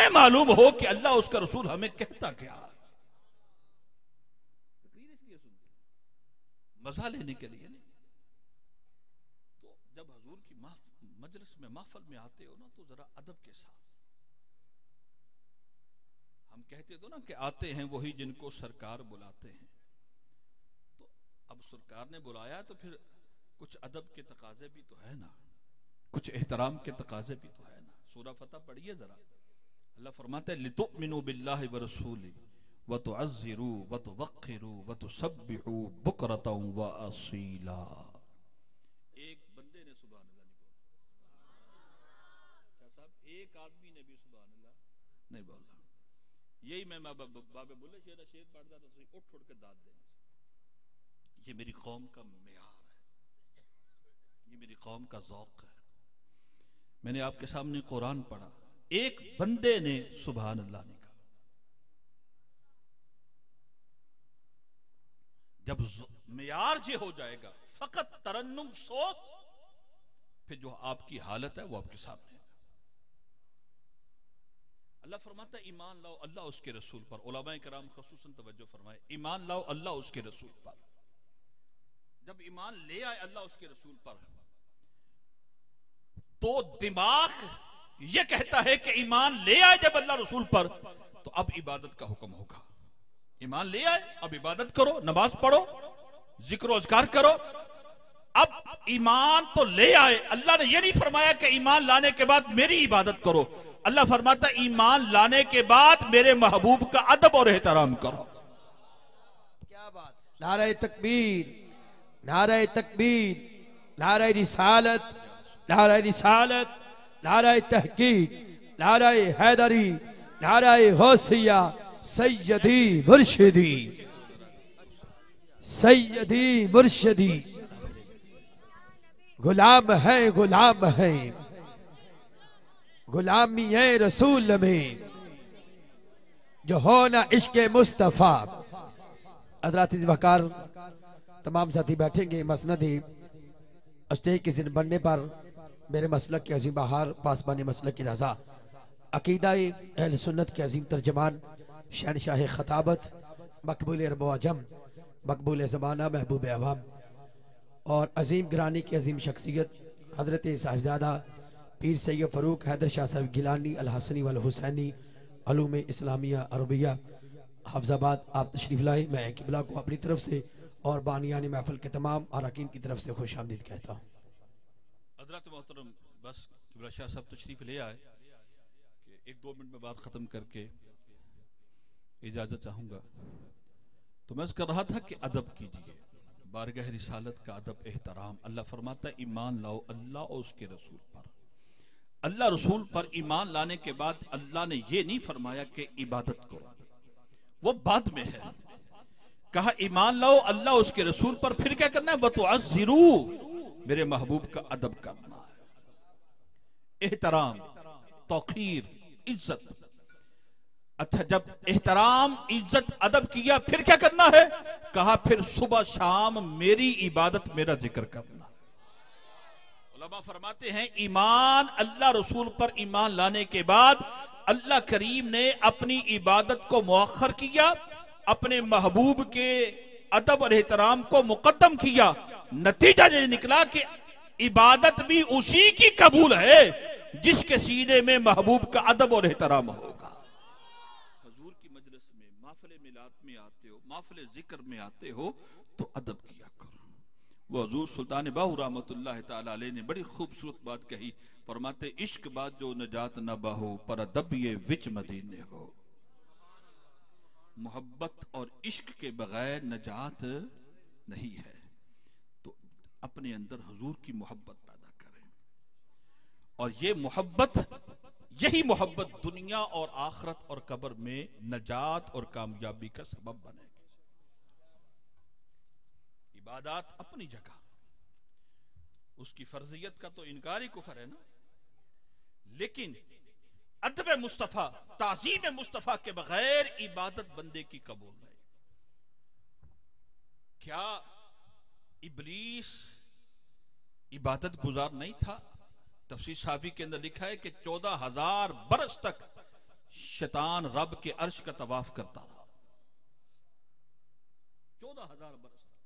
हमें मालूम हो कि अल्लाह उसका रसूल हमें कहता क्या। तकरीर इसलिए सुनते मजा लेने के लिए नहीं। तो जब हुजूर की मजलिस में महफिल में आते हो ना तो जरा अदब के साथ। हम कहते तो ना कि आते हैं वही जिनको सरकार बुलाते हैं। तो अब सरकार ने बुलाया तो फिर कुछ अदब के तकाजे भी तो है ना, कुछ एहतराम के तकाजे भी तो है ना। सूरह फतह पढ़िए जरा। अल्लाह फरमाता है लितुमिनु बिल्लाहि व रसूली व तुअज़्ज़िरू व तुवक्किरू व तुसब्बिहू बुकरतन व असीला। एक बंदे ने सुभान अल्लाह नहीं बोला। क्या साहब, एक आदमी ने भी सुभान अल्लाह नहीं बोला। यही मैं बाबे बुल्ले शेर पढ़ता था तो उठ उठ के दाद देने। ये मेरी कौम का मेयार है, ये मेरी कौम का ज़ौक़ है। मैंने आपके सामने कुरान पढ़ा, एक बंदे ने सुभान अल्लाह नहीं कहा। जब मेयार ये हो जाएगा फकत तरन्नुम सोच, फिर जो आपकी हालत है वो आपके सामने है। अल्लाह फरमाता है ईमान लाओ अल्लाह उसके रसूल पर। उलमाए किराम खुसूसन तवज्जो फरमाए, ईमान लाओ अल्लाह उसके रसूल पर। जब ईमान ले आए अल्लाह उसके रसूल पर तो दिमाग यह कहता है कि ईमान ले आए जब अल्लाह रसूल पर तो अब इबादत का हुक्म होगा। ईमान ले आए अब इबादत करो, नमाज पढ़ो, जिक्र अज़कार करो। अब ईमान तो ले आए, अल्लाह ने यह नहीं फरमाया कि ईमान लाने के बाद मेरी इबादत करो। अल्लाह फरमाता ईमान लाने के बाद मेरे महबूब का अदब और एहतराम करो। क्या बात। नारे तकबीर, नारे तकबीर, नारे रिसालत, नारे रिसालत, नारे तहकीक, नारे हैदरी, नारे गौसिया, सैयदी मुर्शिदी, सैयदी मुर्शिदी। गुलाम है, गुलाम है, गुलामी है रसूल में जो हो ना इश्क़ मुस्तफ़ा। हज़रात वकार तमाम साथी बैठेंगे। मसनदी स्टेज किसी ने बनने पर मेरे मसलक के अजीम बहार पासबानी मसलक की रजा अकीदा अहल सुन्नत के अजीम तर्जमान शहनशाह खताबत मकबूल अरब व अजम मकबूल ज़माना महबूब अवाम और अजीम गिरानी की अजीम शख्सियत हज़रत साहिबजादा पीर सैयद फ़रूक हैदर शाह साहब गिलानी अल हसनी वल हुसैनी अलूम इस्लामिया अरबिया हफ्ज़ाबाद आप तशरीफ़ लाए। मैं किबला को अपनी तरफ से और बानियानी महफिल के तमाम अरकान की तरफ से खुश आमदीद कहता हूँ। हज़रत मोहतरम बस किबला शाह साहब तशरीफ़ ले आए कि 1-2 मिनट में बात ख़त्म करके इजाज़त चाहूँगा। तो मैं कर रहा था कि अदब कीजिए, बारगाह रिसालत का अदब एहतराम। अल्लाह फरमाता है ईमान लाओ अल्लाह और उसके रसूल पर। अल्लाह रसूल पर ईमान लाने के बाद अल्लाह ने यह नहीं फरमाया कि इबादत करो, वो बाद में है। कहा ईमान लाओ अल्लाह उसके रसूल पर, फिर क्या करना है, वतुअज़्ज़िरू, मेरे महबूब का अदब करना है, एहतराम, तौक़ीर, इज्जत। अच्छा, जब एहतराम, इज्जत, अदब किया फिर क्या करना है, कहा फिर सुबह शाम मेरी इबादत, मेरा जिक्र करना। उलमा फरमाते हैं ईमान अल्लाह रसूल पर ईमान लाने के बाद अल्लाह करीम ने अपनी इबादत को मुअख्खर किया, अपने महबूब के अदब और एहतराम को मुकद्दम किया। नतीजा ये निकला कि इबादत भी उसी की कबूल है जिसके सीने में महबूब का अदब और एहतराम होगा। हुजूर की मजलिस में, महफिल मिलाद में आते हो, महफिल जिक्र में आते हो तो अदब किया करो। वो हुजूर सुल्तान बाहू रहमतुल्लाह तआला अलैह ने बड़ी खूबसूरत बात कही, फरमाते इश्क बाद जो नजात न बाहो पर अदब ये विच मदीने हो। मोहब्बत और इश्क के बगैर नजात नहीं है। तो अपने अंदर हुजूर की मोहब्बत पैदा करें और ये मोहब्बत, यही मोहब्बत दुनिया और आखिरत और कब्र में नजात और कामयाबी का सबब बनेगी। इबादत अपनी जगह, उसकी फर्जियत का तो इनकार ही कुफर है ना, लेकिन अदब मुस्तफा, ताज़ीम मुस्तफा के बगैर इबादत बंदे की कबूल नहीं। क्या इब्लीस इबादत गुजार नहीं था? तफसीर साफी के अंदर लिखा है कि 14,000 बरस तक शैतान रब के अर्श का तवाफ करता रहा। 14,000 बरस तक।